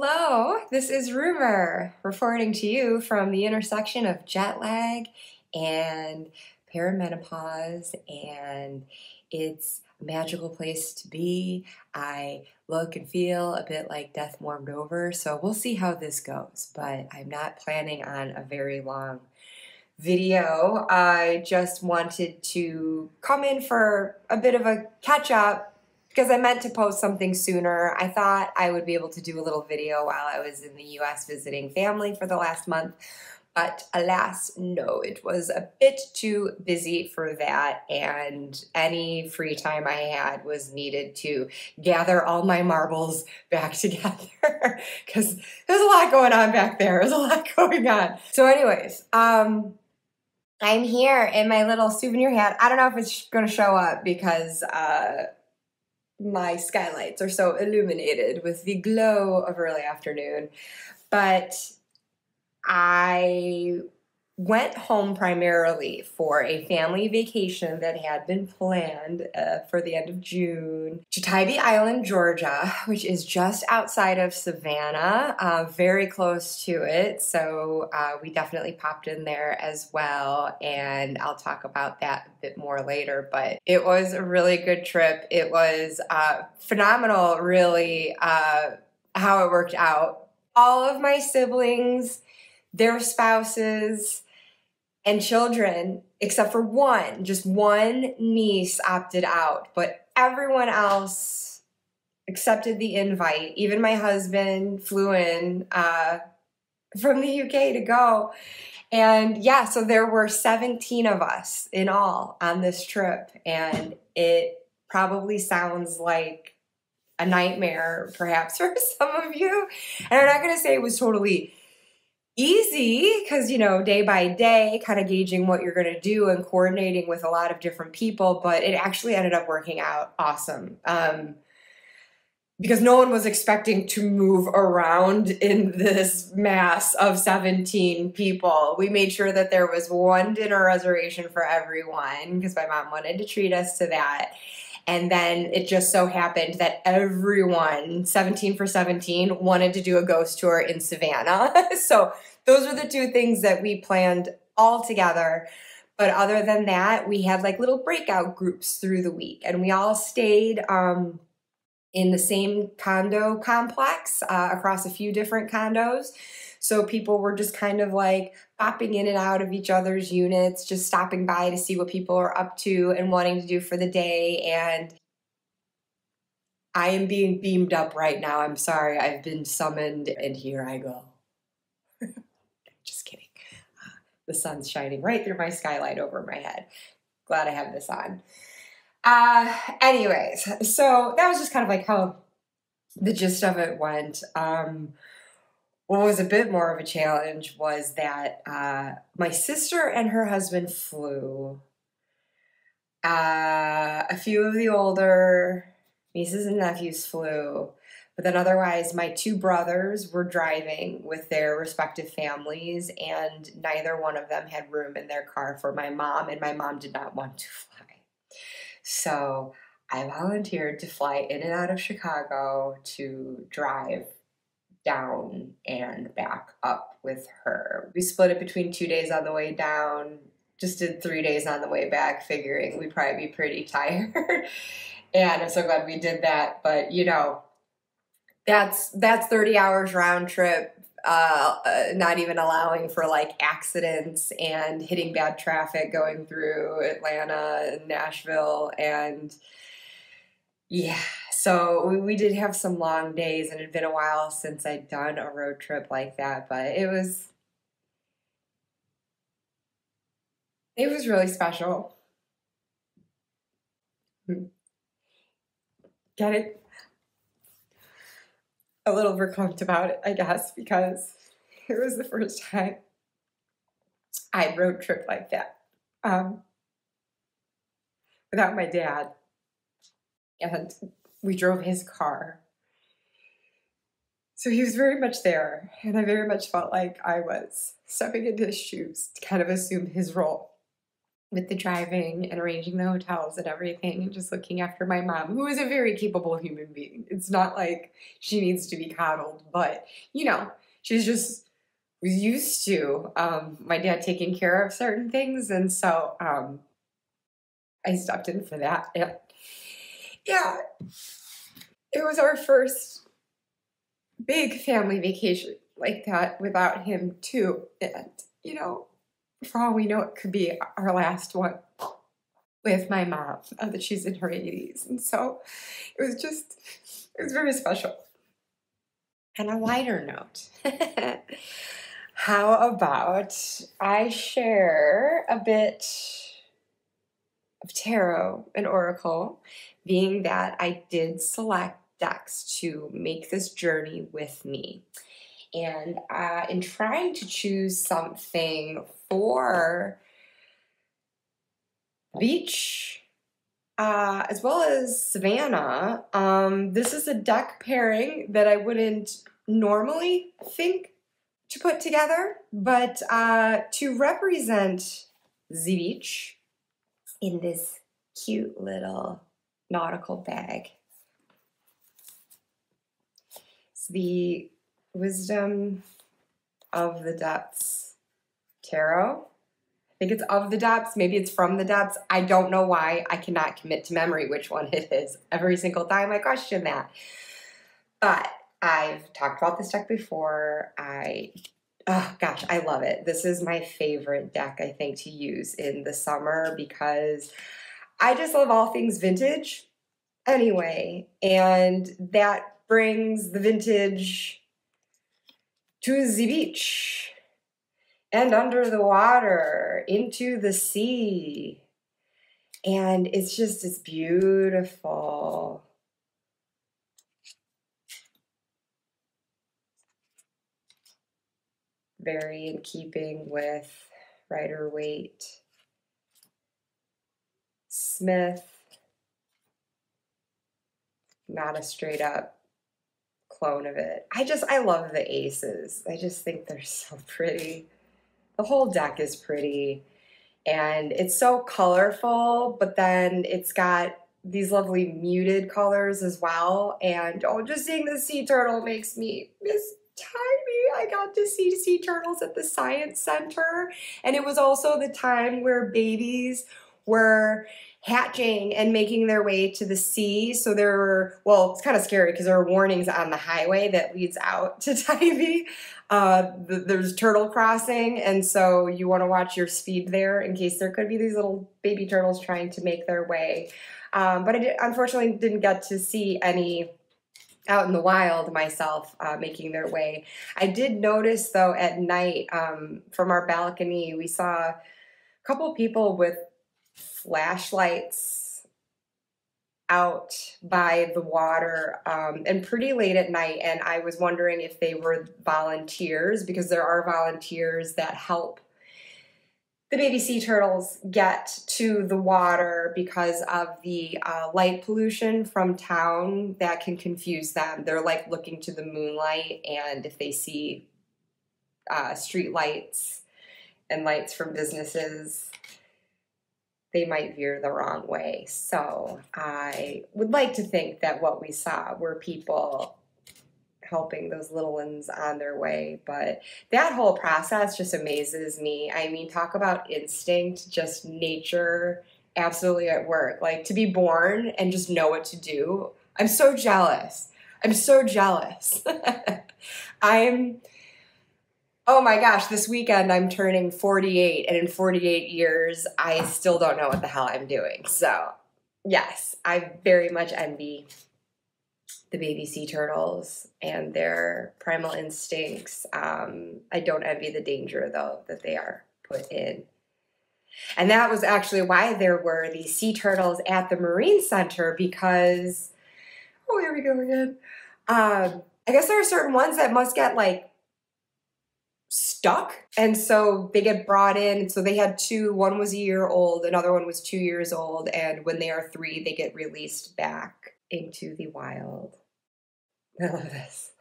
Hello, this is Rumor reporting to you from the intersection of jet lag and perimenopause, and it's a magical place to be. I look and feel a bit like death warmed over, so we'll see how this goes, but I'm not planning on a very long video. I just wanted to come in for a bit of a catch up because I meant to post something sooner. I thought I would be able to do a little video while I was in the US visiting family for the last month, but alas, no, it was a bit too busy for that, and any free time I had was needed to gather all my marbles back together because there's a lot going on back there. There's a lot going on. So anyways, I'm here in my little souvenir hat. I don't know if it's going to show up because my skylights are so illuminated with the glow of early afternoon, but I went home primarily for a family vacation that had been planned for the end of June to Tybee Island, Georgia, which is just outside of Savannah, very close to it. So we definitely popped in there as well, and I'll talk about that a bit more later. But it was a really good trip. It was phenomenal, really, how it worked out. All of my siblings, their spouses, and children, except for one, just one niece opted out, but everyone else accepted the invite. Even my husband flew in from the UK to go. And yeah, so there were 17 of us in all on this trip, and it probably sounds like a nightmare perhaps for some of you. And I'm not gonna say it was totally easy because, you know, day by day, kind of gauging what you're going to do and coordinating with a lot of different people, but it actually ended up working out awesome because no one was expecting to move around in this mass of 17 people. We made sure that there was one dinner reservation for everyone because my mom wanted to treat us to that. And then it just so happened that everyone, 17 for 17, wanted to do a ghost tour in Savannah. So those were the two things that we planned all together. But other than that, we had like little breakout groups through the week. And we all stayed in the same condo complex across a few different condos. So people were just kind of like popping in and out of each other's units, just stopping by to see what people are up to and wanting to do for the day. And I am being beamed up right now. I'm sorry. I've been summoned, and here I go. Just kidding. The sun's shining right through my skylight over my head. Glad I have this on. Anyways, so that was just kind of like how the gist of it went. What was a bit more of a challenge was that my sister and her husband flew. A few of the older nieces and nephews flew, but then otherwise my two brothers were driving with their respective families, and neither one of them had room in their car for my mom, and my mom did not want to fly. So I volunteered to fly in and out of Chicago to drive down and back up with her. We split it between 2 days on the way down, just did 3 days on the way back, figuring we'd probably be pretty tired. And I'm so glad we did that. But you know, that's 30 hours round trip, not even allowing for like accidents and hitting bad traffic going through Atlanta and Nashville. And yeah, so we did have some long days, and it had been a while since I'd done a road trip like that, but it was really special. Get it? A little verklempt about it, I guess, because it was the first time I'd road trip like that without my dad. And we drove his car. So he was very much there, and I very much felt like I was stepping into his shoes to kind of assume his role. with the driving and arranging the hotels and everything, and just looking after my mom, who is a very capable human being. It's not like she needs to be coddled, but you know, she's just was used to my dad taking care of certain things, and so I stepped in for that. And yeah, it was our first big family vacation like that without him too, and you know, for all we know, it could be our last one with my mom, that she's in her 80s. And so it was very special. And a lighter note, how about I share a bit of tarot and oracle, being that I did select decks to make this journey with me. And in trying to choose something for beach, as well as Savannah, this is a deck pairing that I wouldn't normally think to put together, but to represent the beach in this cute little nautical bag. It's the Wisdom of the Depths Tarot. I think it's of the depths, maybe it's from the depths. I don't know why. I cannot commit to memory which one it is. Every single time I question that. But I've talked about this deck before. Oh gosh, I love it. This is my favorite deck, I think, to use in the summer because I just love all things vintage anyway. And that brings the vintage to the beach. And under the water, into the sea. And it's beautiful. Very in keeping with Rider-Waite Smith. Not a straight up clone of it. I love the aces. I just think they're so pretty. The whole deck is pretty, and it's so colorful, but then it's got these lovely muted colors as well. And oh, just seeing the sea turtle makes me miss Tybee. I got to see sea turtles at the Science Center, and it was also the time where babies were hatching and making their way to the sea. So there were, well, it's kind of scary because there are warnings on the highway that leads out to Tybee. There's turtle crossing, and so you want to watch your speed there in case there could be these little baby turtles trying to make their way. But unfortunately didn't get to see any out in the wild myself making their way. I did notice though at night from our balcony, we saw a couple people with flashlights out by the water and pretty late at night, and I was wondering if they were volunteers, because there are volunteers that help the baby sea turtles get to the water because of the light pollution from town that can confuse them. They're like looking to the moonlight, and if they see street lights and lights from businesses, they might veer the wrong way. So I would like to think that what we saw were people helping those little ones on their way. But that whole process just amazes me. I mean, talk about instinct, just nature absolutely at work. Like, to be born and just know what to do. I'm so jealous. I'm so jealous. Oh my gosh, this weekend I'm turning 48, and in 48 years, I still don't know what the hell I'm doing. So, yes, I very much envy the baby sea turtles and their primal instincts. I don't envy the danger, though, that they are put in. And that was actually why there were these sea turtles at the Marine Center, because, oh, here we go again. I guess there are certain ones that must get, like, stuck, and so they get brought in. So they had two. One was a year old, another one was 2 years old, and when they are 3, they get released back into the wild. I love this.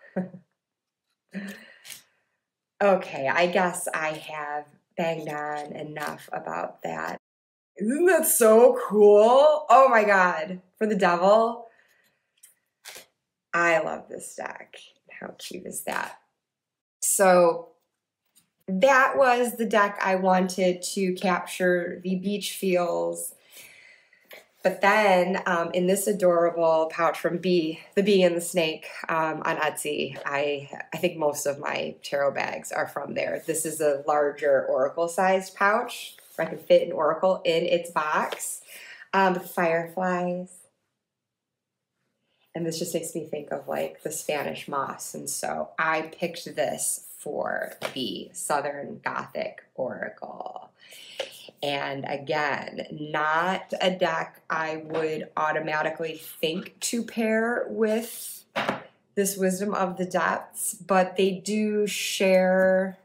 Okay, I guess I have banged on enough about that. Isn't that so cool? Oh my God. For the devil. I love this deck. How cute is that? So that was the deck I wanted to capture the beach feels. But then in this adorable pouch from Bee, the Bee and the Snake on Etsy, I think most of my tarot bags are from there. This is a larger oracle-sized pouch where I can fit an oracle in its box. Fireflies. And this just makes me think of like the Spanish moss. And so I picked this for the Southern Gothic Oracle. And again, not a deck I would automatically think to pair with this Wisdom of the Depths, but they do share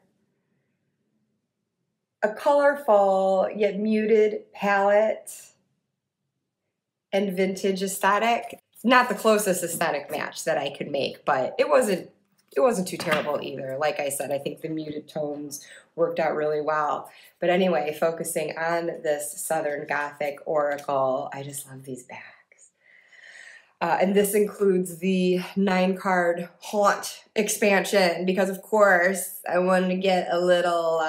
a colorful yet muted palette and vintage aesthetic. Not the closest aesthetic match that I could make, but it wasn't too terrible either. Like I said, I think the muted tones worked out really well. But anyway, focusing on this Southern Gothic Oracle, I just love these bags. And this includes the 9-card Haunt expansion because, of course, I wanted to get a little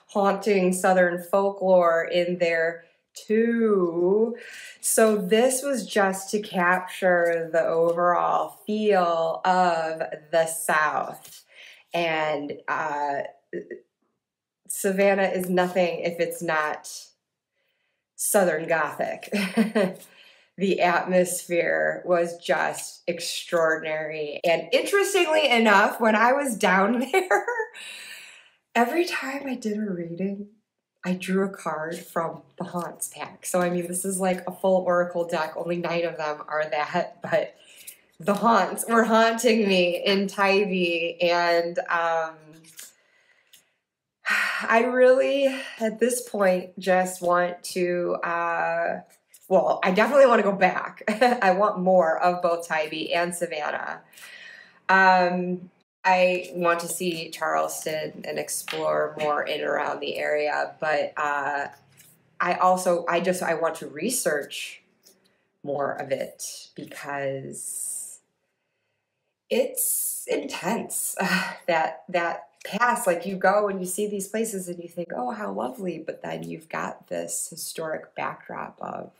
haunting Southern folklore in there too. So this was just to capture the overall feel of the South. And Savannah is nothing if it's not Southern Gothic. The atmosphere was just extraordinary. And interestingly enough, when I was down there, every time I did a reading, I drew a card from the Haunts pack. So, I mean, this is like a full Oracle deck. Only 9 of them are that, but the Haunts were haunting me in Tybee. And I really, at this point, just want to... well, I definitely want to go back. I want more of both Tybee and Savannah. I want to see Charleston and explore more in and around the area, but I want to research more of it because it's intense. That past, like you go and you see these places and you think, oh, how lovely, but then you've got this historic backdrop of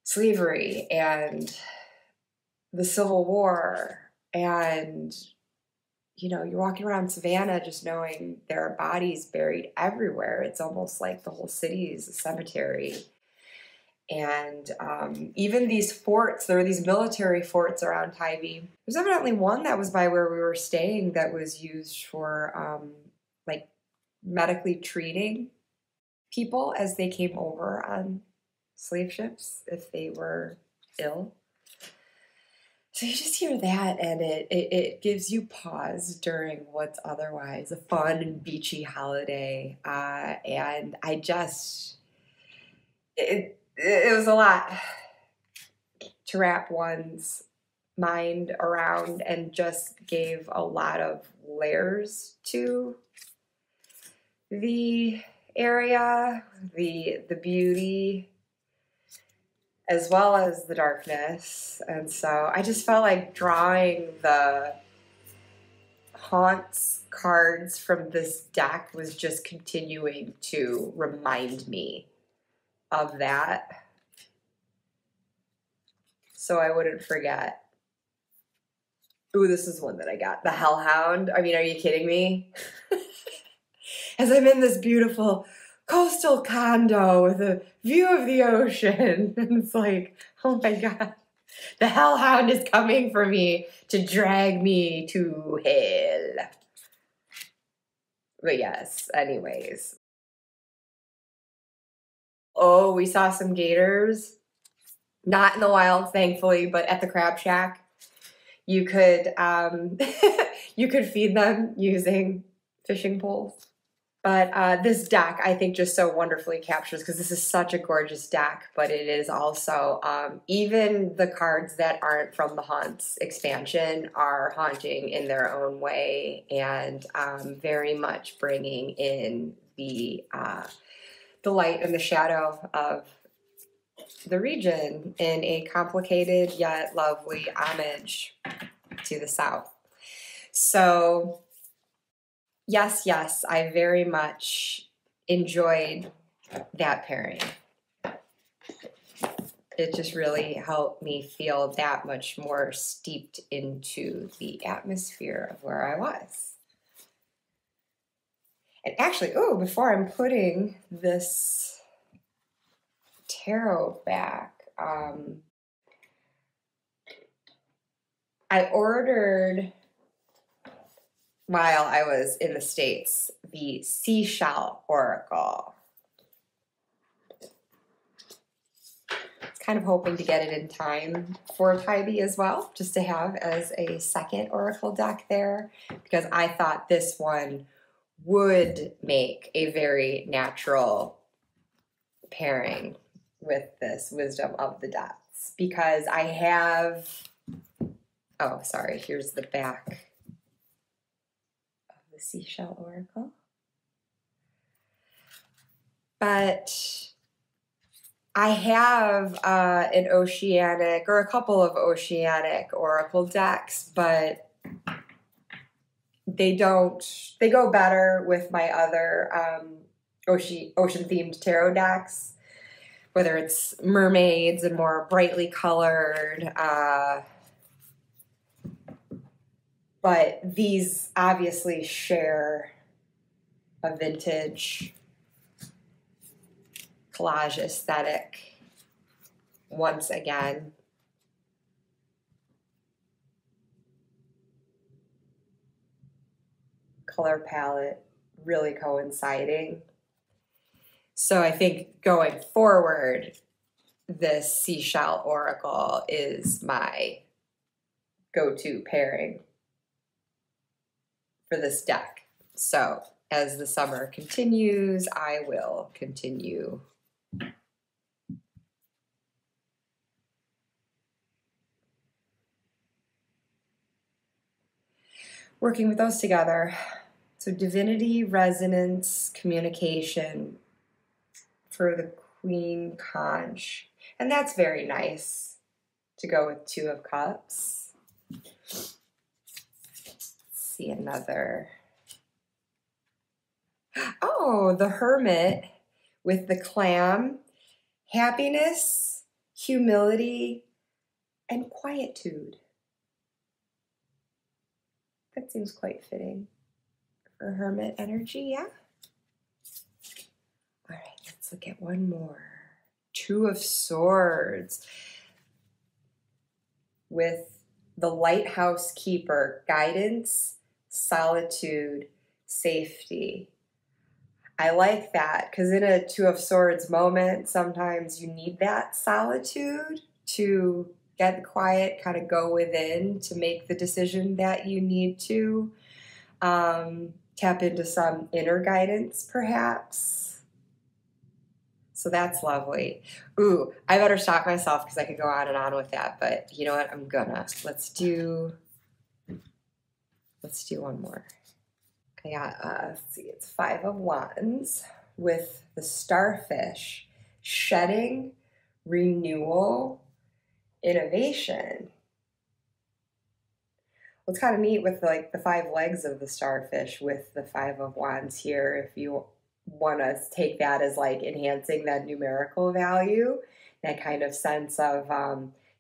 slavery and the Civil War, and you know, you're walking around Savannah just knowing there are bodies buried everywhere. It's almost like the whole city is a cemetery. And even these forts, there were these military forts around Tybee. There's evidently one that was by where we were staying that was used for like medically treating people as they came over on slave ships if they were ill. So you just hear that and it gives you pause during what's otherwise a fun and beachy holiday. And I just, it was a lot to wrap one's mind around and just gave a lot of layers to the area, the beauty, as well as the darkness. And so I just felt like drawing the haunts cards from this deck was just continuing to remind me of that, so I wouldn't forget. Ooh, this is one that I got. The Hellhound. I mean, are you kidding me? As I'm in this beautiful coastal condo with a view of the ocean. And it's like, oh my God, the Hellhound is coming for me to drag me to hell. But yes, anyways. Oh, we saw some gators. Not in the wild, thankfully, but at the Crab Shack. You could, you could feed them using fishing poles. But this deck, I think, just so wonderfully captures, because this is such a gorgeous deck, but it is also, even the cards that aren't from the Haunts expansion are haunting in their own way, and very much bringing in the the light and the shadow of the region in a complicated yet lovely homage to the South. So yes, I very much enjoyed that pairing. It just really helped me feel that much more steeped into the atmosphere of where I was. And actually, before I'm putting this tarot back, I ordered, while I was in the States, the Seashell Oracle. Kind of hoping to get it in time for Tybee as well, just to have as a second oracle deck there, because I thought this one would make a very natural pairing with this Wisdom of the Depths, because I have, oh, sorry, here's the back of the Seashell Oracle. But I have an Oceanic, or a couple of Oceanic oracle decks, but they go better with my other ocean-themed tarot decks, whether it's mermaids and more brightly colored. But these obviously share a vintage collage aesthetic once again. Color palette really coinciding. So I think going forward, this Seashell Oracle is my go-to pairing for this deck. So as the summer continues, I will continue working with those together. So divinity, resonance, communication for the Queen Conch. And that's very nice to go with Two of Cups. Let's see another. Oh, the Hermit with the Clam. Happiness, humility, and quietude. That seems quite fitting for Hermit energy, yeah? All right, let's look at one more. Two of Swords with the Lighthouse Keeper, guidance, solitude, safety. I like that, because in a Two of Swords moment, sometimes you need that solitude to get quiet, kind of go within to make the decision that you need to. Tap into some inner guidance, perhaps. So that's lovely. Ooh, I better stop myself because I could go on and on with that, but you know what? I'm gonna. Let's do one more. I got, let's see, it's Five of Wands with the Starfish, shedding, renewal, innovation. Well, it's kind of neat with like the 5 legs of the starfish with the Five of Wands here, if you want to take that as like enhancing that numerical value, that kind of sense of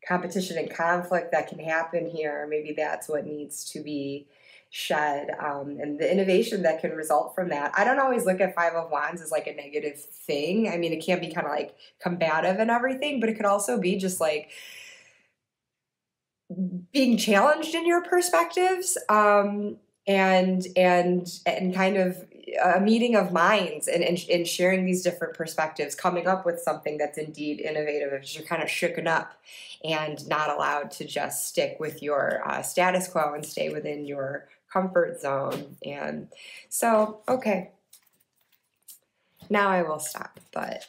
competition and conflict that can happen here. Maybe that's what needs to be shed, and the innovation that can result from that. I don't always look at Five of Wands as like a negative thing. I mean, it can be kind of like combative and everything, but it could also be just like being challenged in your perspectives, and kind of a meeting of minds and sharing these different perspectives, coming up with something that's indeed innovative if you're kind of shooken up and not allowed to just stick with your status quo and stay within your comfort zone. And so, okay, now I will stop, but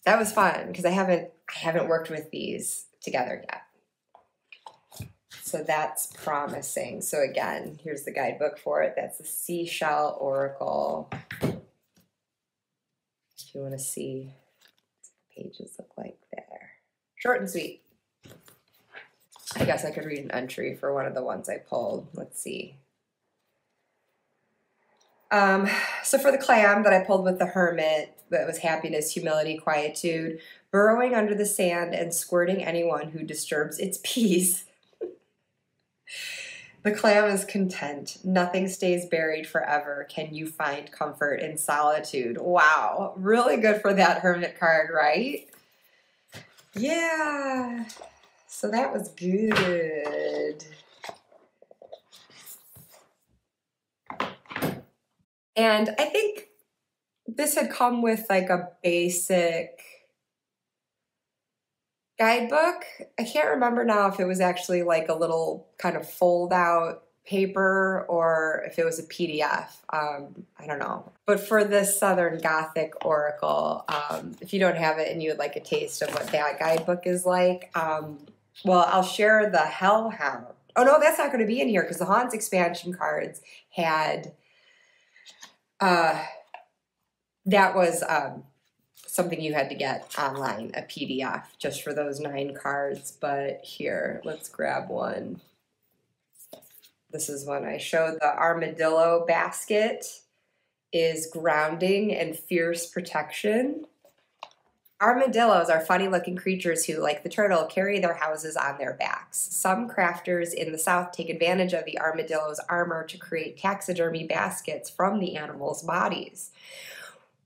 that was fun because I haven't worked with these together yet. So that's promising. So again, here's the guidebook for it. That's the Seashell Oracle. you want to see what the pages look like there. Short and sweet. I guess I could read an entry for one of the ones I pulled. Let's see. So for the clam that I pulled with the hermit, that was happiness, humility, quietude, burrowing under the sand and squirting anyone who disturbs its peace. The clam is content. Nothing stays buried forever. Can you find comfort in solitude? Wow, really good for that hermit card, right? Yeah, so that was good. And I think this had come with like a basic guidebook. I can't remember now if it was actually like a little kind of fold out paper or if it was a PDF. I don't know. But for this Southern Gothic Oracle, if you don't have it and you would like a taste of what that guidebook is like, well, I'll share the Hellhound. Oh no, that's not going to be in here because the Haunts expansion cards had... that was something you had to get online, a PDF, just for those 9 cards. But here, let's grab one. This is one I showed. The armadillo basket is grounding and fierce protection. Armadillos are funny-looking creatures who, like the turtle, carry their houses on their backs. Some crafters in the South take advantage of the armadillo's armor to create taxidermy baskets from the animals' bodies.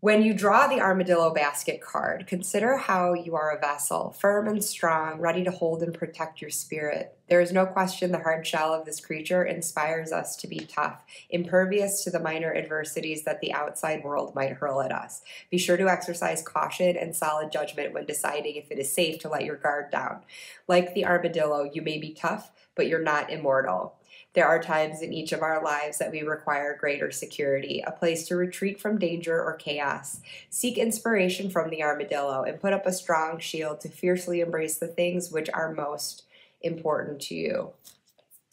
When you draw the armadillo basket card, consider how you are a vessel, firm and strong, ready to hold and protect your spirit. There is no question the hard shell of this creature inspires us to be tough, impervious to the minor adversities that the outside world might hurl at us. Be sure to exercise caution and solid judgment when deciding if it is safe to let your guard down. Like the armadillo, you may be tough, but you're not immortal. There are times in each of our lives that we require greater security, a place to retreat from danger or chaos. Seek inspiration from the armadillo and put up a strong shield to fiercely embrace the things which are most important to you.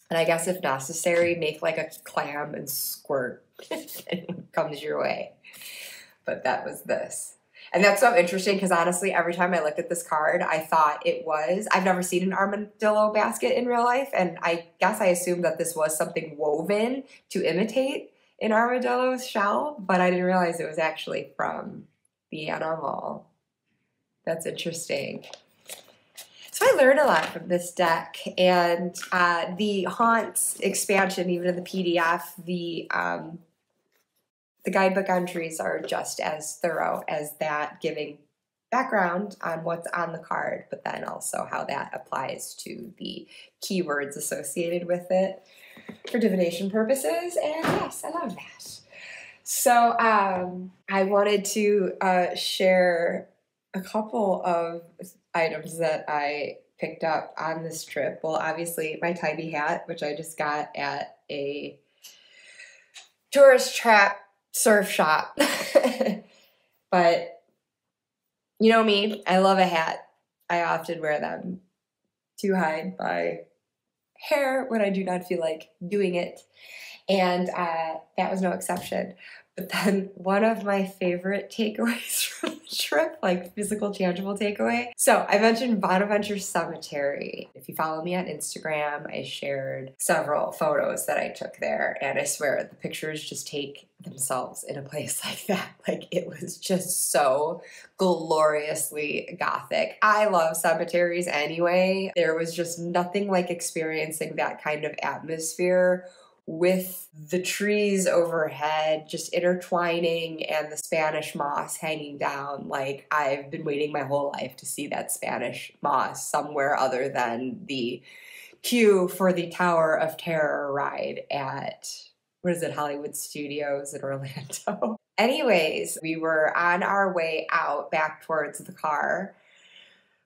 And I guess if necessary, make like a clam and squirt it comes your way. But that was this. And that's so interesting because honestly, every time I looked at this card, I thought it was, I've never seen an armadillo basket in real life. And I guess I assumed that this was something woven to imitate an armadillo's shell, but I didn't realize it was actually from the animal. That's interesting. So I learned a lot from this deck, and the Haunts expansion, even in the PDF, the guidebook entries are just as thorough as that, giving background on what's on the card, but then also how that applies to the keywords associated with it for divination purposes. And yes, I love that. So I wanted to share a couple of items that I picked up on this trip. Well, obviously my Tybee hat, which I just got at a tourist trap surf shop. But you know me, I love a hat. I often wear them to hide my hair when I do not feel like doing it. And that was no exception. But then one of my favorite takeaways from the trip, like physical, tangible takeaway. So I mentioned Bonaventure Cemetery. If you follow me on Instagram, I shared several photos that I took there. And I swear the pictures just take themselves in a place like that. Like it was just so gloriously Gothic. I love cemeteries anyway. There was just nothing like experiencing that kind of atmosphere with the trees overhead just intertwining and the Spanish moss hanging down. Like I've been waiting my whole life to see that Spanish moss somewhere other than the queue for the Tower of Terror ride at, what is it, Hollywood Studios in Orlando. Anyways, we were on our way out back towards the car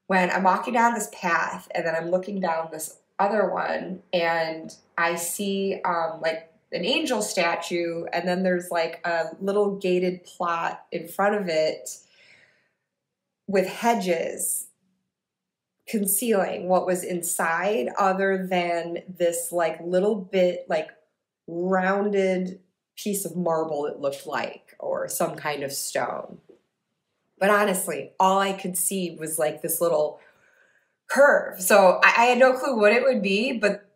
when I'm walking down this path and then I'm looking down this other one and I see like an angel statue, and then there's like a little gated plot in front of it with hedges concealing what was inside, other than this like little bit like rounded piece of marble it looked like, or some kind of stone. But honestly, all I could see was like this little curve. So I had no clue what it would be, but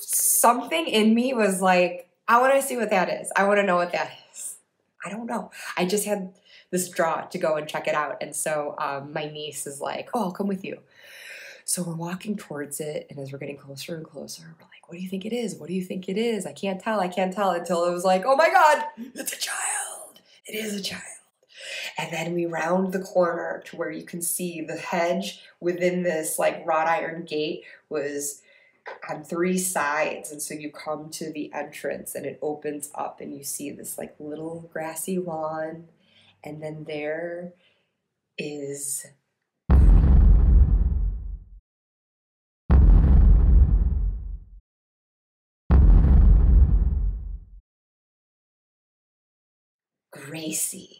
something in me was like, I want to see what that is. I want to know what that is. I don't know. I just had this draw to go and check it out. And so my niece is like, oh, I'll come with you. So we're walking towards it. And as we're getting closer and closer, we're like, what do you think it is? What do you think it is? I can't tell until it was like, oh my God, it's a child. It is a child. And then we round the corner to where you can see the hedge within this like wrought iron gate was on 3 sides. And so you come to the entrance and it opens up and you see this like little grassy lawn. And then there is Gracie.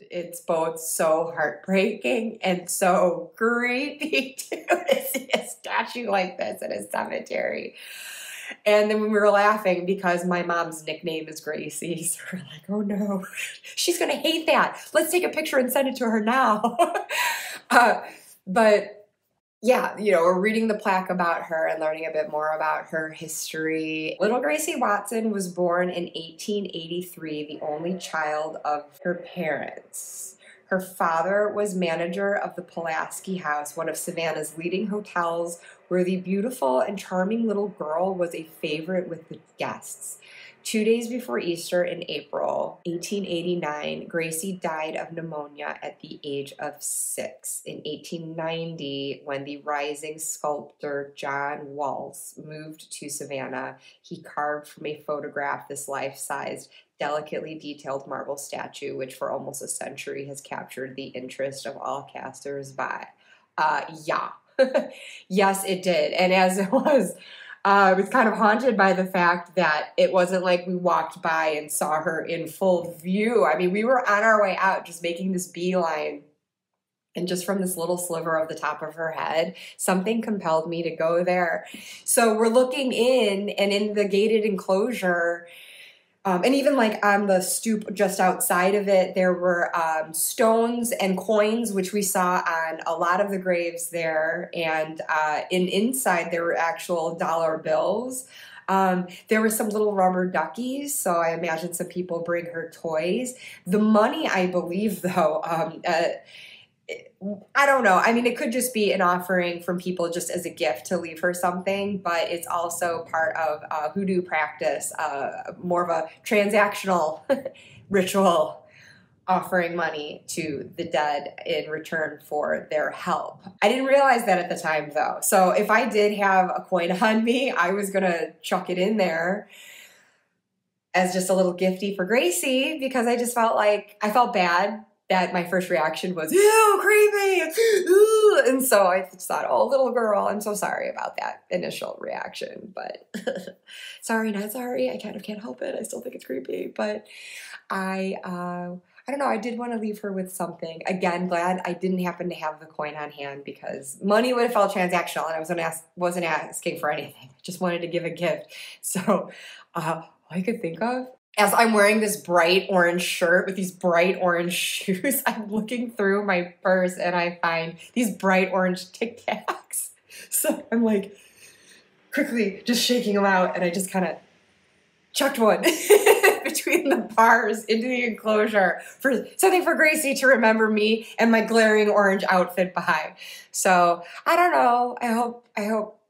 It's both so heartbreaking and so creepy to see a statue like this in a cemetery. And then we were laughing because my mom's nickname is Gracie. So we're like, oh no, she's going to hate that. Let's take a picture and send it to her now. But yeah, you know, we're reading the plaque about her and learning a bit more about her history. Little Gracie Watson was born in 1883, the only child of her parents. Her father was manager of the Pulaski House, one of Savannah's leading hotels, where the beautiful and charming little girl was a favorite with the guests. 2 days before Easter in April 1889, Gracie died of pneumonia at the age of 6. In 1890, when the rising sculptor John Waltz moved to Savannah, he carved from a photograph this life-sized, delicately detailed marble statue, which for almost a century has captured the interest of all passers-by. Yeah. Yes, it did. And as it was kind of haunted by the fact that it wasn't like we walked by and saw her in full view. I mean, we were on our way out just making this beeline. And just from this little sliver of the top of her head, something compelled me to go there. So we're looking in, and in the gated enclosure, and even like on the stoop just outside of it, there were stones and coins, which we saw on a lot of the graves there. And inside, there were actual dollar bills. There were some little rubber duckies, so I imagine some people bring her toys. The money, I believe, though, I don't know. I mean, it could just be an offering from people just as a gift to leave her something, but it's also part of hoodoo practice, more of a transactional ritual, offering money to the dead in return for their help. I didn't realize that at the time, though. So if I did have a coin on me, I was going to chuck it in there as just a little gifty for Gracie, because I just felt bad that my first reaction was, ew, creepy, ooh. And so I just thought, oh, little girl, I'm so sorry about that initial reaction, but sorry, not sorry. I kind of can't help it. I still think it's creepy, but I don't know. I did want to leave her with something. Again, glad I didn't happen to have the coin on hand, because money would have felt transactional and I wasn't asking for anything. I just wanted to give a gift. So all I could think of, as I'm wearing this bright orange shirt with these bright orange shoes, I'm looking through my purse and I find these bright orange Tic-Tacs. So I'm like quickly just shaking them out, and I just kind of chucked one between the bars into the enclosure for something for Gracie to remember me and my glaring orange outfit behind. So I don't know. I hope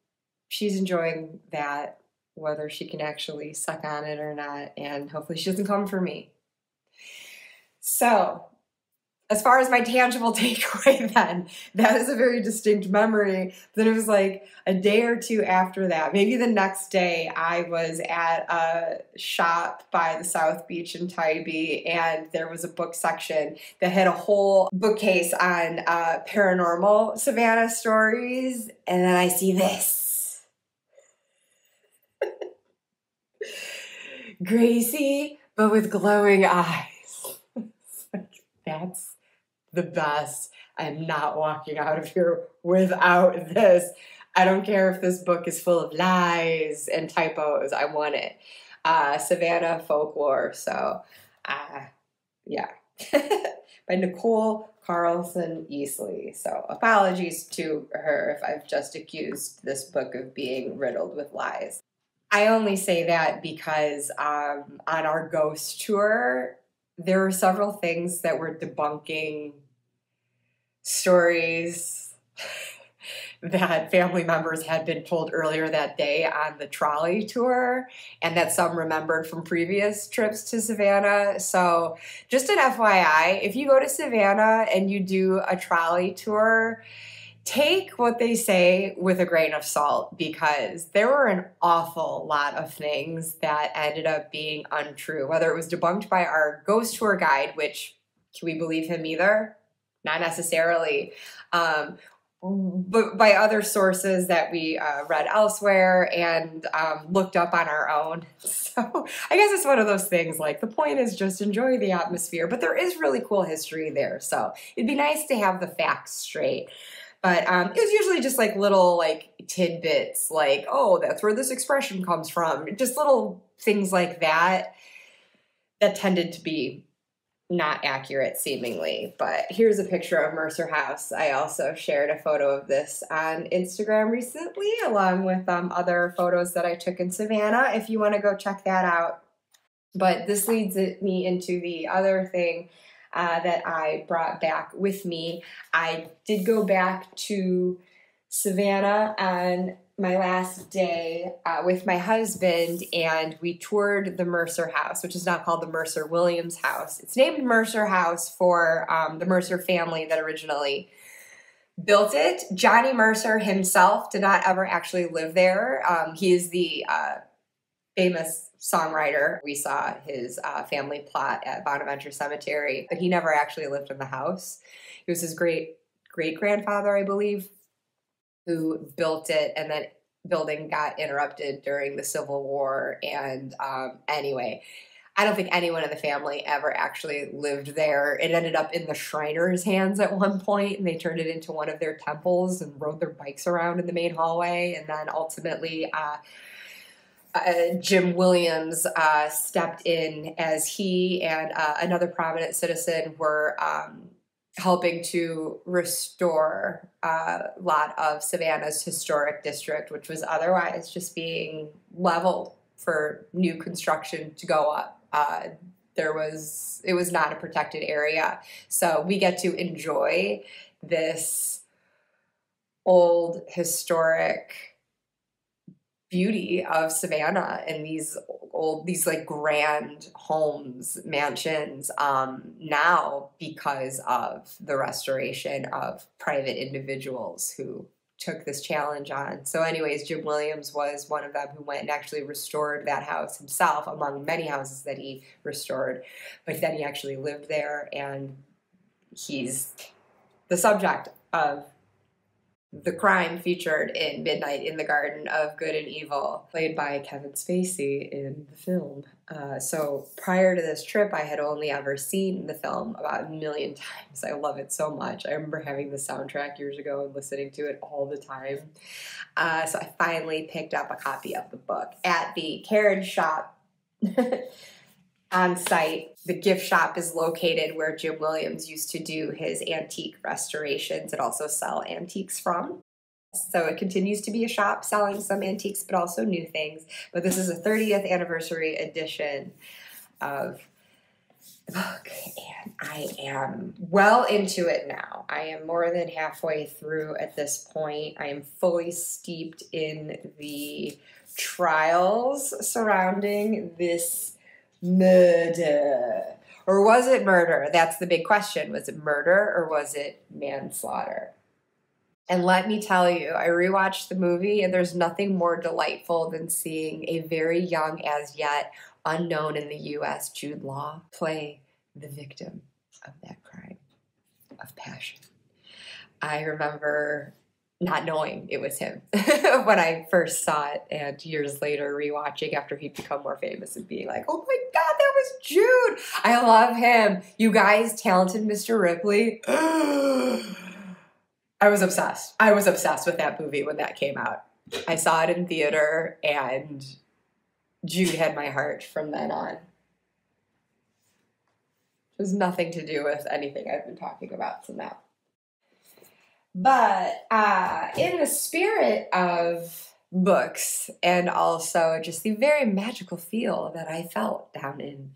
she's enjoying that, whether she can actually suck on it or not, and hopefully she doesn't come for me. So, as far as my tangible takeaway then, that is a very distinct memory. Then it was like a day or two after that, maybe the next day, I was at a shop by the South Beach in Tybee, and there was a book section that had a whole bookcase on paranormal Savannah stories, and then I see this. Gracie, but with glowing eyes. That's the best. I'm not walking out of here without this. I don't care if this book is full of lies and typos. I want it. Savannah folklore. So, yeah. By Nicole Carlson Easley. So apologies to her if I've just accused this book of being riddled with lies. I only say that because on our ghost tour, there were several things that were debunking stories that family members had been told earlier that day on the trolley tour, and that some remembered from previous trips to Savannah. So just an FYI, if you go to Savannah and you do a trolley tour, take what they say with a grain of salt, because there were an awful lot of things that ended up being untrue, whether it was debunked by our ghost tour guide, which, can we believe him either? Not necessarily. But by other sources that we read elsewhere and looked up on our own. So I guess it's one of those things, like, the point is just enjoy the atmosphere, but there is really cool history there. So it'd be nice to have the facts straight. But it was usually just like little like tidbits, like, oh, that's where this expression comes from. Just little things like that tended to be not accurate, seemingly. But here's a picture of Mercer House. I also shared a photo of this on Instagram recently, along with other photos that I took in Savannah, if you want to go check that out. But this leads me into the other thing that I brought back with me. I did go back to Savannah on my last day with my husband, and we toured the Mercer House, which is now called the Mercer Williams House. It's named Mercer House for the Mercer family that originally built it. Johnny Mercer himself did not ever actually live there. He is the famous songwriter. We saw his family plot at Bonaventure Cemetery, but he never actually lived in the house. It was his great-grandfather, I believe, who built it, and then building got interrupted during the Civil War. And anyway, I don't think anyone in the family ever actually lived there. It ended up in the Shriners' hands at one point, and they turned it into one of their temples and rode their bikes around in the main hallway. And then ultimately, Jim Williams stepped in as he and another prominent citizen were helping to restore a lot of Savannah's historic district, which was otherwise just being leveled for new construction to go up. It was not a protected area. So we get to enjoy this old historic beauty of Savannah and these like grand homes, mansions, now because of the restoration of private individuals who took this challenge on. So anyways, Jim Williams was one of them who went and actually restored that house himself, among many houses that he restored. But then he actually lived there, and he's the subject of the crime featured in Midnight in the Garden of Good and Evil, played by Kevin Spacey in the film. So prior to this trip, I had only ever seen the film about 1 million times. I love it so much. I remember having the soundtrack years ago and listening to it all the time. So I finally picked up a copy of the book at the carriage shop on site. The gift shop is located where Jim Williams used to do his antique restorations and also sell antiques from. So it continues to be a shop selling some antiques, but also new things. But this is a 30th anniversary edition of the book, and I am well into it now. I am more than halfway through at this point. I am fully steeped in the trials surrounding this murder. Or was it murder? That's the big question. Was it murder or was it manslaughter? And let me tell you, I rewatched the movie, and there's nothing more delightful than seeing a very young, as yet unknown in the U.S., Jude Law, play the victim of that crime of passion. I remember not knowing it was him when I first saw it, and years later rewatching after he'd become more famous and being like, oh my God, that was Jude. I love him. You guys, talented Mr. Ripley. I was obsessed. I was obsessed with that movie when that came out. I saw it in theater, and Jude had my heart from then on. It has nothing to do with anything I've been talking about till now. But in the spirit of books, and also just the very magical feel that I felt down in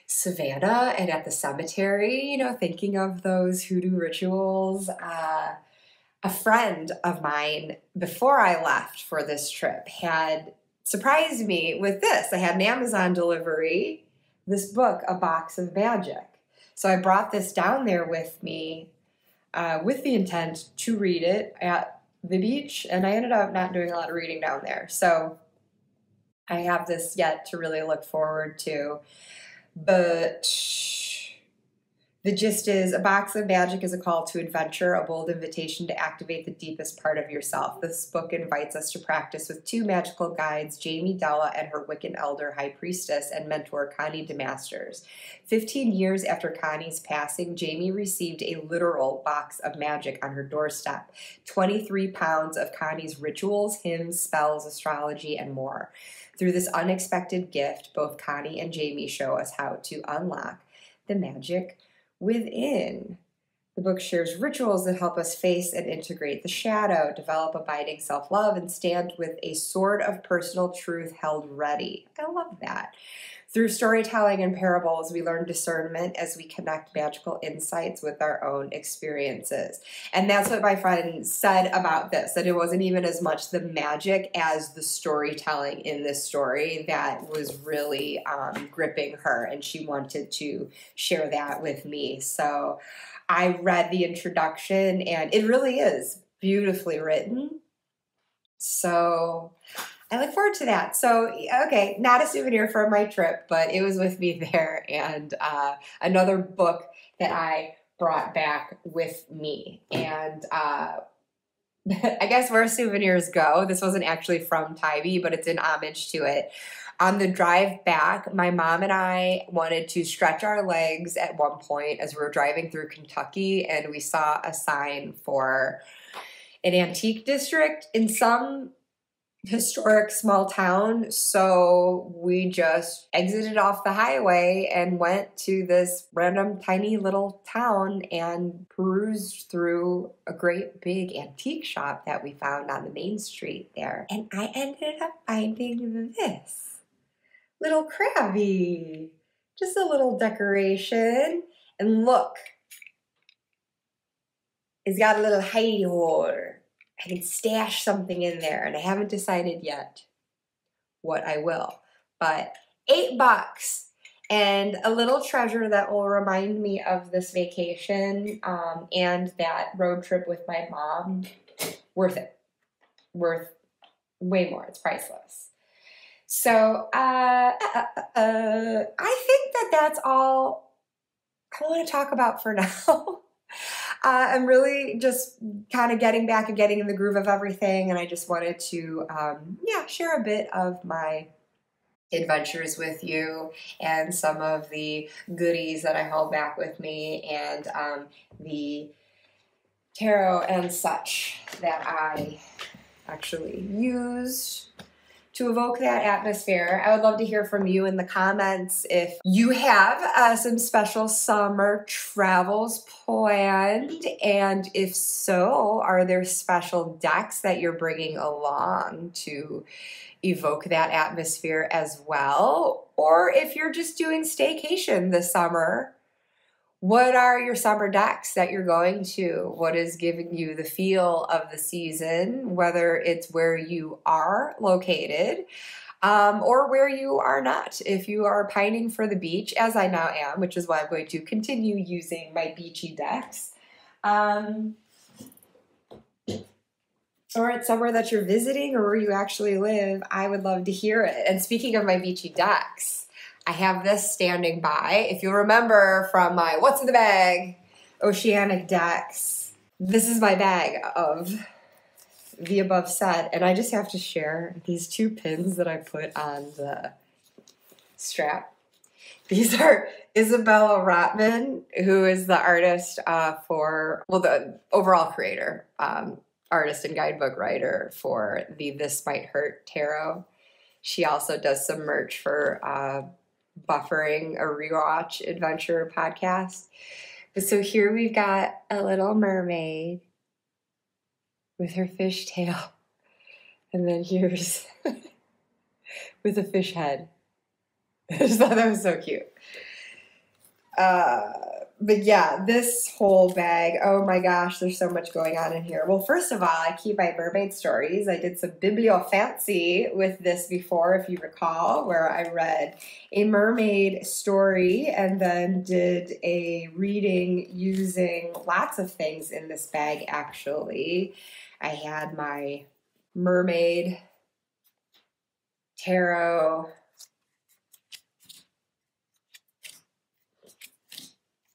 Savannah and at the cemetery, you know, thinking of those hoodoo rituals, a friend of mine, before I left for this trip, had surprised me with this. I had an Amazon delivery, this book, A Box of Magic. So I brought this down there with me with the intent to read it at the beach, and I ended up not doing a lot of reading down there. So I have this yet to really look forward to. But the gist is, A Box of Magic is a call to adventure, a bold invitation to activate the deepest part of yourself. This book invites us to practice with two magical guides, Jamie Della and her Wiccan elder, high priestess, and mentor, Connie DeMasters. 15 years after Connie's passing, Jamie received a literal box of magic on her doorstep. 23 pounds of Connie's rituals, hymns, spells, astrology, and more. Through this unexpected gift, both Connie and Jamie show us how to unlock the magic within. The book shares rituals that help us face and integrate the shadow, develop abiding self-love, and stand with a sword of personal truth held ready. I love that. Through storytelling and parables, we learn discernment as we connect magical insights with our own experiences. And that's what my friend said about this, that it wasn't even as much the magic as the storytelling in this story that was really gripping her, and she wanted to share that with me. So I read the introduction, and it really is beautifully written. So I look forward to that. So, okay, not a souvenir from my trip, but it was with me there, and another book that I brought back with me. And I guess where souvenirs go, this wasn't actually from Tybee, but it's in homage to it. On the drive back, my mom and I wanted to stretch our legs at one point as we were driving through Kentucky, and we saw a sign for an antique district in some historic small town. So we just exited off the highway and went to this random tiny little town and perused through a great big antique shop that we found on the main street there. And I ended up finding this little crabby, just a little decoration. And look, it's got a little hidey hole. I can stash something in there, and I haven't decided yet what I will. But $8 and a little treasure that will remind me of this vacation and that road trip with my mom. Worth it. Worth way more. It's priceless. So I think that that's all I want to talk about for now. I'm really just kind of getting back and getting in the groove of everything, and I just wanted to, share a bit of my adventures with you and some of the goodies that I held back with me, and the tarot and such that I actually used to evoke that atmosphere. I would love to hear from you in the comments if you have some special summer travels planned, and if so, are there special decks that you're bringing along to evoke that atmosphere as well? Or if you're just doing staycation this summer, what are your summer decks that you're going to? What is giving you the feel of the season, whether it's where you are located or where you are not? If you are pining for the beach, as I now am, which is why I'm going to continue using my beachy decks, or it's somewhere that you're visiting or where you actually live, I would love to hear it. And speaking of my beachy decks, I have this standing by. If you'll remember from my What's in the Bag Oceanic decks, this is my bag of the above set. And I just have to share these two pins that I put on the strap. These are Isabella Rotman, who is the artist the overall creator, artist and guidebook writer for the This Might Hurt Tarot. She also does some merch for Buffering a Rewatch Adventure podcast. So here we've got a little mermaid with her fish tail. And then here's with a fish head. I just thought that was so cute. But yeah, this whole bag, oh my gosh, there's so much going on in here. Well, first of all, I keep my mermaid stories. I did some bibliofancy with this before, if you recall, where I read a mermaid story and then did a reading using lots of things in this bag, actually. I had my mermaid tarot,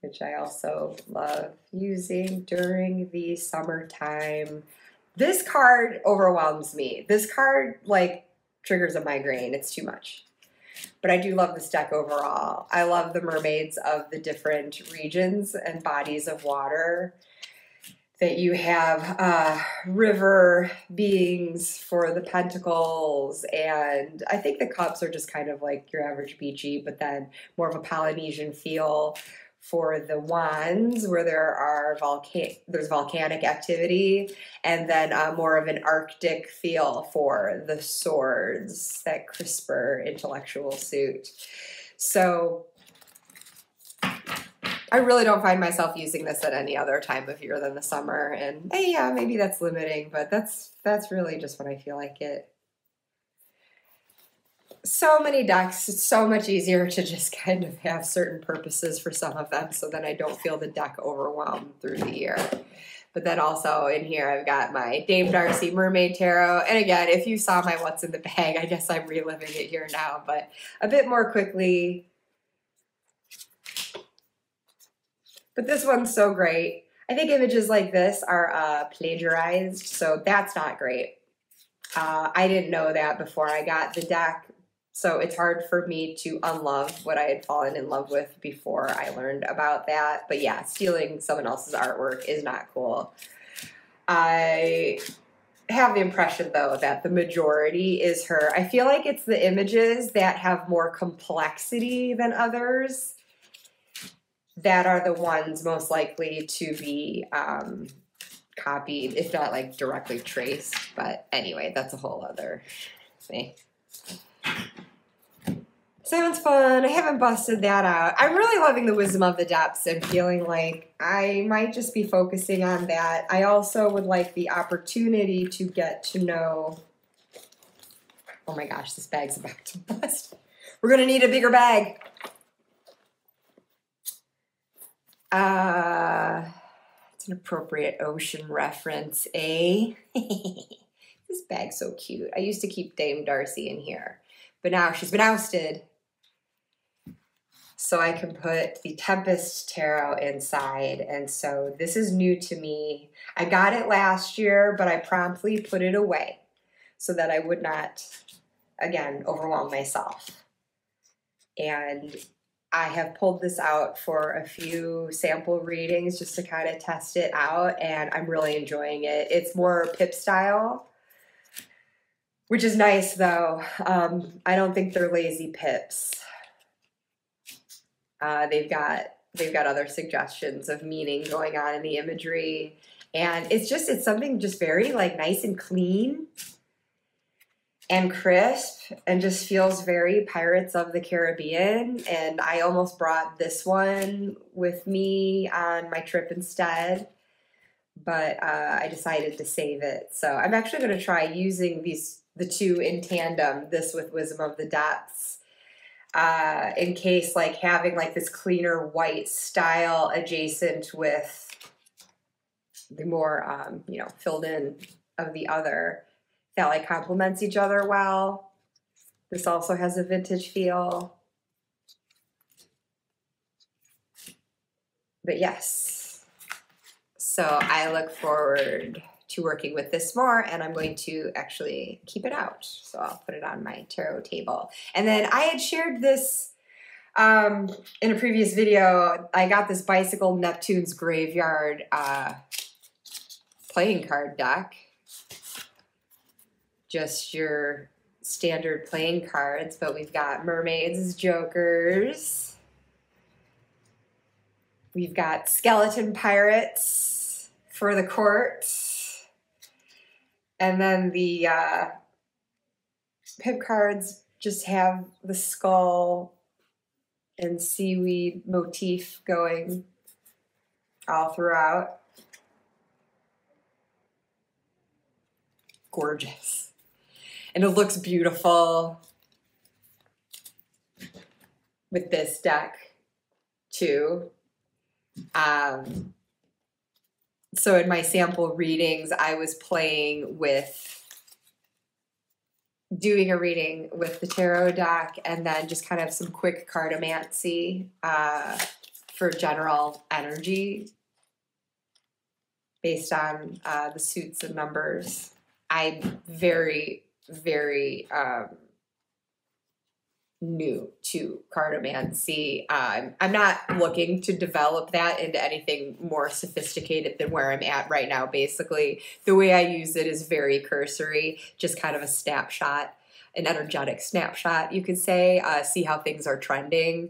which I also love using during the summertime. This card overwhelms me. This card, like, triggers a migraine. It's too much. But I do love this deck overall. I love the mermaids of the different regions and bodies of water. That you have river beings for the pentacles, and I think the cups are just kind of like your average beachy, but then more of a Polynesian feel for the wands, where there's volcanic activity, and then more of an Arctic feel for the swords, that crisper intellectual suit. So I really don't find myself using this at any other time of year than the summer, and hey, yeah, maybe that's limiting, but that's really just when I feel like it. So many decks, it's so much easier to just kind of have certain purposes for some of them, so then I don't feel the deck overwhelmed through the year. But then also in here, I've got my Dame Darcy Mermaid Tarot. And again, if you saw my What's in the Bag, I guess I'm reliving it here now, but a bit more quickly. But this one's so great. I think images like this are plagiarized, so that's not great. I didn't know that before I got the deck, so it's hard for me to unlove what I had fallen in love with before I learned about that. But yeah, stealing someone else's artwork is not cool. I have the impression, though, that the majority is her. I feel like it's the images that have more complexity than others that are the ones most likely to be copied, if not like directly traced. But anyway, that's a whole other thing. Sounds fun. I haven't busted that out. I'm really loving the Wisdom of the Depths and feeling like I might just be focusing on that. I also would like the opportunity to get to know... Oh my gosh, this bag's about to bust. We're going to need a bigger bag. It's an appropriate ocean reference, eh? This bag's so cute. I used to keep Dame Darcy in here, but now she's been ousted. So I can put the Tempest Tarot inside, and so this is new to me. I got it last year, but I promptly put it away so that I would not, again, overwhelm myself. And I have pulled this out for a few sample readings just to kind of test it out, and I'm really enjoying it. It's more pip style, which is nice, though. I don't think they're lazy pips. They've got other suggestions of meaning going on in the imagery, and it's something just very like nice and clean and crisp, and just feels very Pirates of the Caribbean. And I almost brought this one with me on my trip instead, but I decided to save it. So I'm actually going to try using the two in tandem, this with Wisdom of the Depths, in case like having like this cleaner white style adjacent with the more, filled in of the other, that like complements each other well. This also has a vintage feel. But yes, so I look forward to working with this more, and I'm going to actually keep it out. So I'll put it on my tarot table. And then I had shared this In a previous video, I got this Bicycle Neptune's Graveyard playing card deck. Just your standard playing cards, but we've got mermaids as jokers. We've got skeleton pirates for the court. And then the pip cards just have the skull and seaweed motif going all throughout. Gorgeous. And it looks beautiful with this deck too. So in my sample readings, I was playing with doing a reading with the tarot deck and then just kind of some quick cartomancy for general energy based on the suits and numbers. I'm very new to cartomancy. I'm not looking to develop that into anything more sophisticated than where I'm at right now. Basically, the way I use it is very cursory, just kind of a snapshot, an energetic snapshot, you could say, see how things are trending.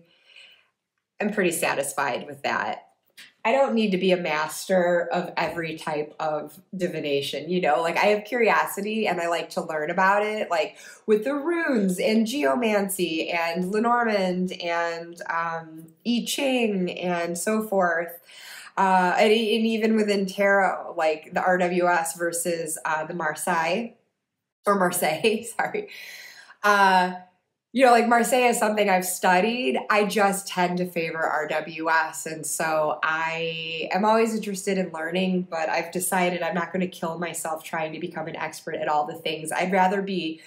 I'm pretty satisfied with that. I don't need to be a master of every type of divination, you know, like I have curiosity and I like to learn about it, like with the runes and geomancy and Lenormand and I Ching and so forth. And even within tarot, like the RWS versus the Marseille, sorry. You know, like Marseille is something I've studied. I just tend to favor RWS. And so I am always interested in learning, but I've decided I'm not going to kill myself trying to become an expert at all the things. I'd rather be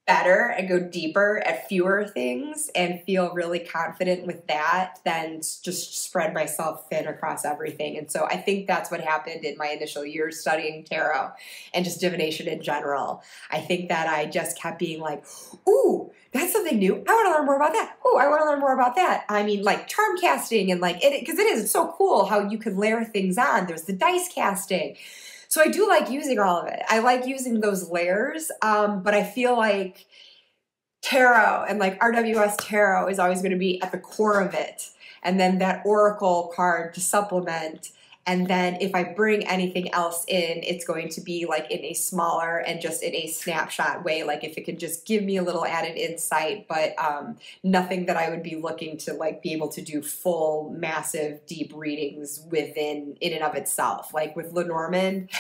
better and go deeper at fewer things and feel really confident with that than just spread myself thin across everything. And so I think that's what happened in my initial years studying tarot and just divination in general. I think that I just kept being like, ooh, that's something new. I want to learn more about that. Oh, I want to learn more about that. I mean, like charm casting and like it, because it's so cool how you can layer things on. There's the dice casting. So I do like using all of it. I like using those layers, but I feel like tarot and like RWS tarot is always going to be at the core of it. And then that oracle card to supplement. And then if I bring anything else in, it's going to be like in a smaller and just in a snapshot way. Like if it could just give me a little added insight, but nothing that I would be looking to like be able to do full, massive, deep readings within in and of itself. Like with Lenormand,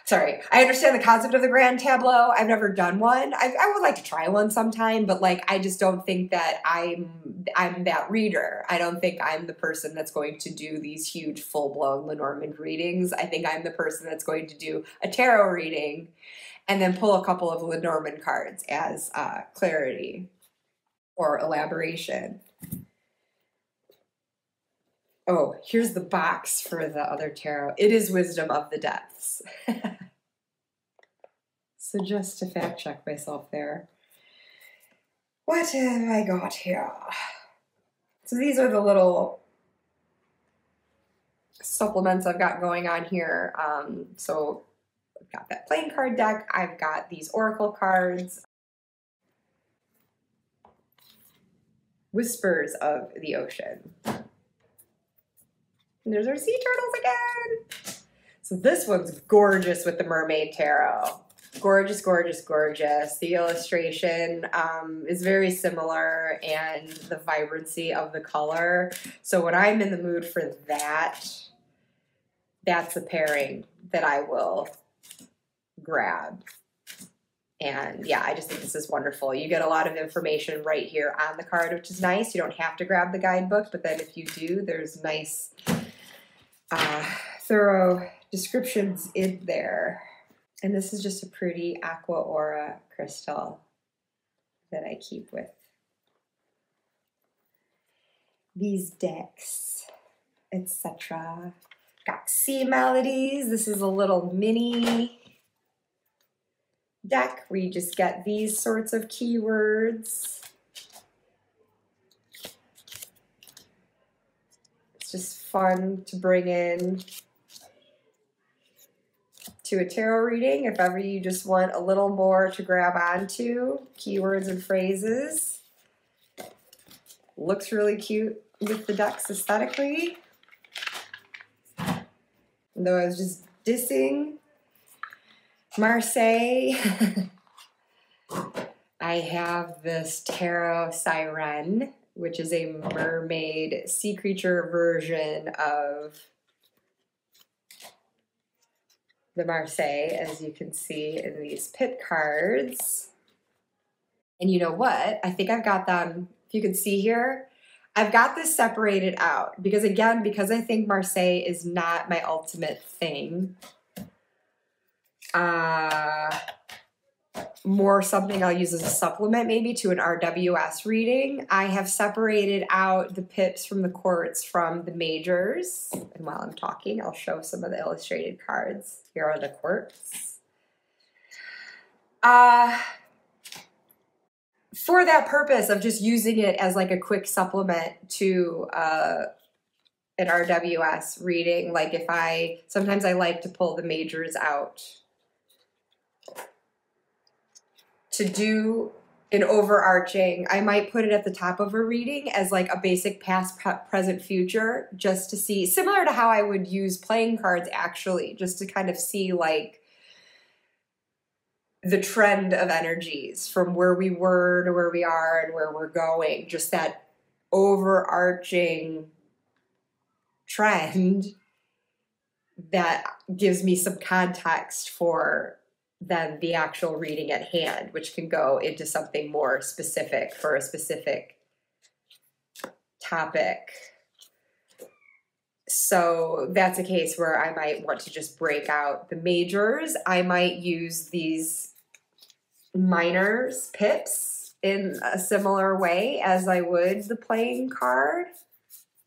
sorry, I understand the concept of the grand tableau. I've never done one. I would like to try one sometime, but like I just don't think that I'm that reader. I don't think I'm the person that's going to do these huge full-blown Lenormand readings. I think I'm the person that's going to do a tarot reading and then pull a couple of Lenormand cards as clarity or elaboration. Oh, here's the box for the other tarot. It is Wisdom of the Depths. So just to fact check myself there. What have I got here? So these are the little supplements I've got going on here. So I've got that playing card deck. I've got these oracle cards. Whispers of the Ocean. And there's our sea turtles again. So this one's gorgeous with the Mermaid Tarot. Gorgeous, gorgeous, gorgeous. The illustration is very similar and the vibrancy of the color. So when I'm in the mood for that, that's the pairing that I will grab. And yeah, I just think this is wonderful. You get a lot of information right here on the card, which is nice. You don't have to grab the guidebook, but then if you do, there's nice, thorough descriptions in there. And this is just a pretty aqua aura crystal that I keep with these decks, etc. Got sea melodies. This is a little mini deck where you just get these sorts of keywords. It's just fun to bring in to a tarot reading if ever you just want a little more to grab onto, keywords and phrases. Looks really cute with the decks aesthetically. Though I was just dissing Marseille, I have this tarot siren, which is a mermaid sea creature version of the Marseille, as you can see in these pit cards. And you know what? I think I've got them, if you can see here, I've got this separated out because, again, because I think Marseille is not my ultimate thing. More something I'll use as a supplement maybe to an RWS reading. I have separated out the pips from the quartz from the majors. And while I'm talking, I'll show some of the illustrated cards. Here are the quartz. For that purpose of just using it as like a quick supplement to an RWS reading, like sometimes I like to pull the majors out to do an overarching, I might put it at the top of a reading as like a basic past, present, future, just to see, similar to how I would use playing cards actually, just to kind of see like the trend of energies from where we were to where we are and where we're going, just that overarching trend that gives me some context for then the actual reading at hand, which can go into something more specific for a specific topic. So that's a case where I might want to just break out the majors. I might use these minors, pips, in a similar way as I would the playing card.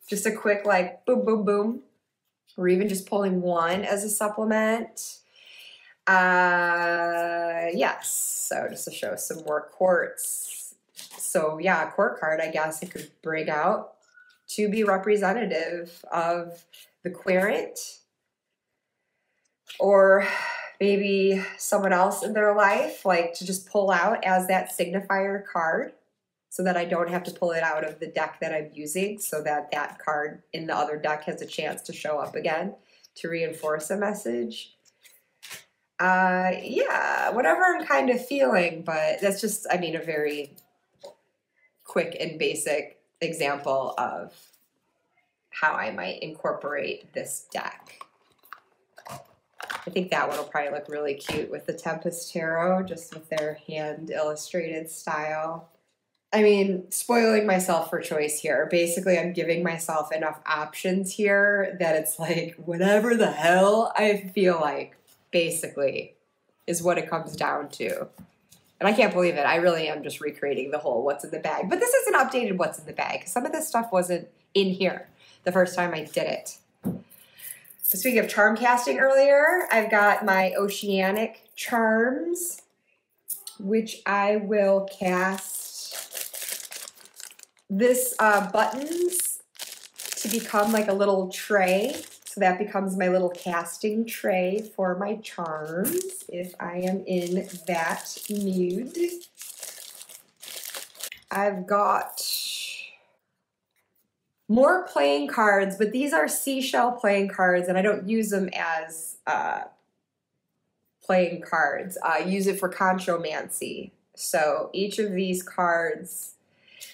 Just a quick like boom, boom, boom, or even just pulling one as a supplement. Yes, so just to show some more quartz. So yeah, a court card, I guess I could bring out to be representative of the querent or maybe someone else in their life, like to just pull out as that signifier card so that I don't have to pull it out of the deck that I'm using, so that that card in the other deck has a chance to show up again to reinforce a message. Yeah, whatever I'm kind of feeling, but that's just, I mean, a very quick and basic example of how I might incorporate this deck. I think that one will probably look really cute with the Tempest Tarot, just with their hand illustrated style. I mean, spoiling myself for choice here. Basically, I'm giving myself enough options here that it's like whatever the hell I feel like, basically, is what it comes down to. And I can't believe it. I really am just recreating the whole what's in the bag. But this is an updated what's in the bag. Some of this stuff wasn't in here the first time I did it. So speaking of charm casting earlier, I've got my Oceanic charms, which I will cast this buttons to become like a little tray. So that becomes my little casting tray for my charms if I am in that mood. I've got more playing cards, but these are seashell playing cards, and I don't use them as playing cards. I use it for conchomancy. So each of these cards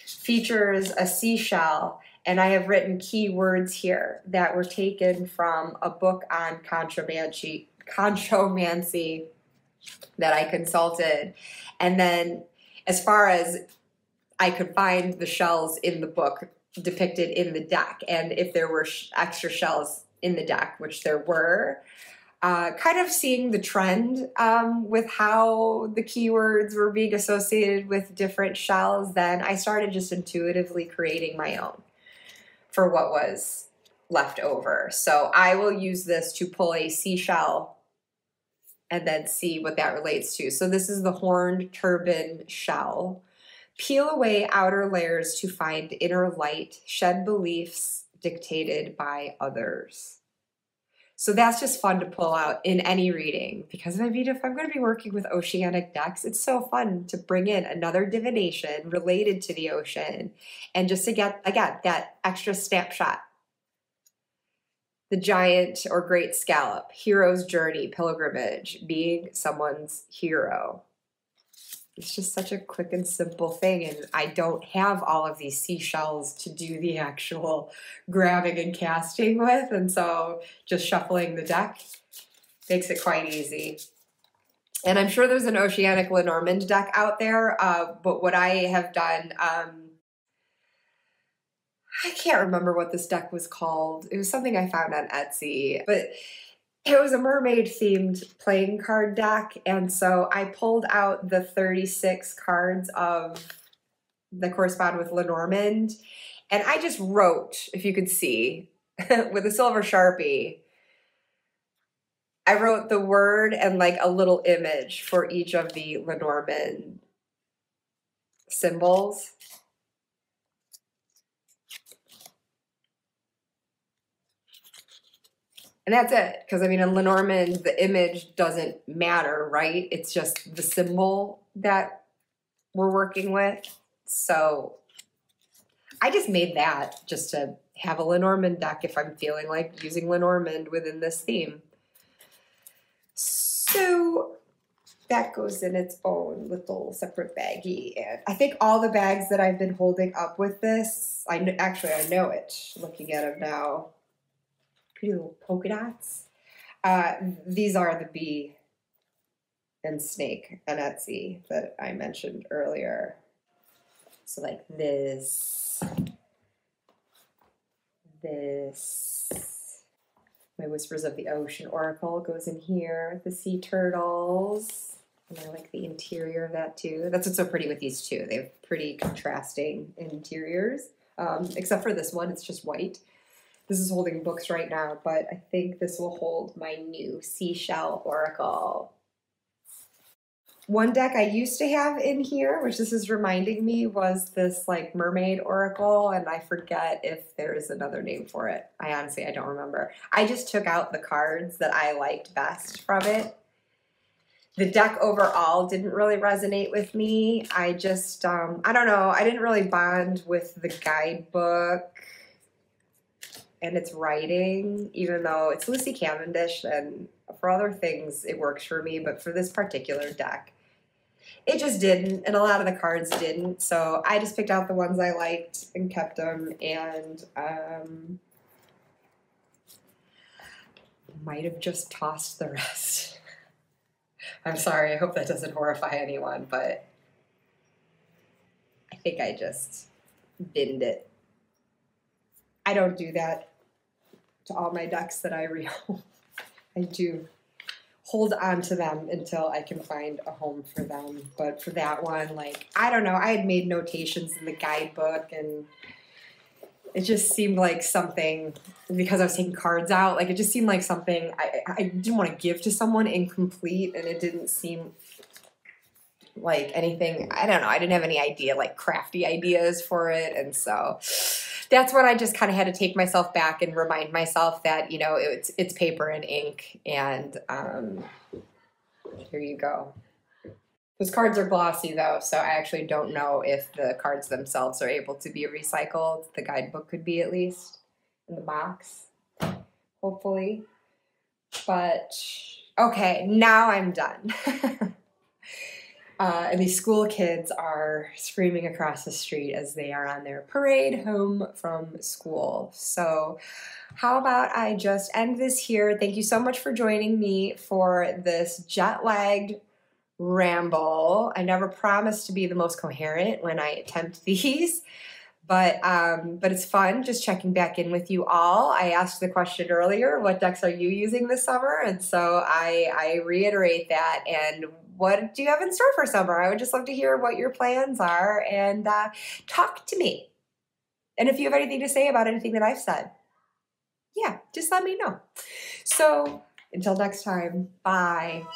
features a seashell, and I have written keywords here that were taken from a book on conchomancy that I consulted. And then as far as I could find the shells in the book depicted in the deck, and if there were extra shells in the deck, which there were, kind of seeing the trend with how the keywords were being associated with different shells, then I started just intuitively creating my own for what was left over. So I will use this to pull a seashell and then see what that relates to. So this is the horned turban shell. Peel away outer layers to find inner light, shed beliefs, dictated by others. So that's just fun to pull out in any reading, because I mean, if I'm going to be working with oceanic decks, it's so fun to bring in another divination related to the ocean and just to get, again, that extra snapshot. The giant or great scallop, hero's journey, pilgrimage, being someone's hero. It's just such a quick and simple thing, and I don't have all of these seashells to do the actual grabbing and casting with, and so just shuffling the deck makes it quite easy. And I'm sure there's an Oceanic Lenormand deck out there, but what I have done, I can't remember what this deck was called. It was something I found on Etsy, but it was a mermaid-themed playing card deck, and so I pulled out the 36 cards that correspond with Lenormand, and I just wrote, if you could see, with a silver Sharpie, I wrote the word and like a little image for each of the Lenormand symbols. And that's it, because I mean, in Lenormand, the image doesn't matter, right? It's just the symbol that we're working with. So I just made that just to have a Lenormand deck if I'm feeling like using Lenormand within this theme. So that goes in its own little separate baggie. And I think all the bags that I've been holding up with this, I know it, looking at them now. Pretty little polka dots. These are the bee and snake on Etsy that I mentioned earlier. So like this, my Whispers of the Ocean Oracle goes in here, the sea turtles, and I like the interior of that too. That's what's so pretty with these two. They have pretty contrasting interiors, except for this one, it's just white. This is holding books right now, but I think this will hold my new Seashell Oracle. One deck I used to have in here, which this is reminding me, was this like Mermaid Oracle, and I forget if there is another name for it. I don't remember. I just took out the cards that I liked best from it. The deck overall didn't really resonate with me. I just, I don't know, I didn't really bond with the guidebook and its writing, even though it's Lucy Cavendish, and for other things it works for me, but for this particular deck, it just didn't, and a lot of the cards didn't, so I just picked out the ones I liked and kept them, and might have just tossed the rest. I'm sorry, I hope that doesn't horrify anyone, but I think I just binned it. I don't do that to all my decks that I rehold. I do hold on to them until I can find a home for them. But for that one, like, I don't know, I had made notations in the guidebook, and it just seemed like something, because I was taking cards out, like it just seemed like something I didn't want to give to someone incomplete, and it didn't seem like anything, I don't know, I didn't have any idea, like crafty ideas for it, and so that's when I just kind of had to take myself back and remind myself that, you know, it's paper and ink, and here you go. Those cards are glossy though, so I actually don't know if the cards themselves are able to be recycled. The guidebook could be, at least in the box, hopefully. But okay, now I'm done. And these school kids are screaming across the street as they are on their parade home from school. So how about I just end this here? Thank you so much for joining me for this jet-lagged ramble. I never promise to be the most coherent when I attempt these, but it's fun just checking back in with you all. I asked the question earlier, what decks are you using this summer? And so I reiterate that. And what do you have in store for summer? I would just love to hear what your plans are, and talk to me. And if you have anything to say about anything that I've said, yeah, just let me know. So until next time, bye.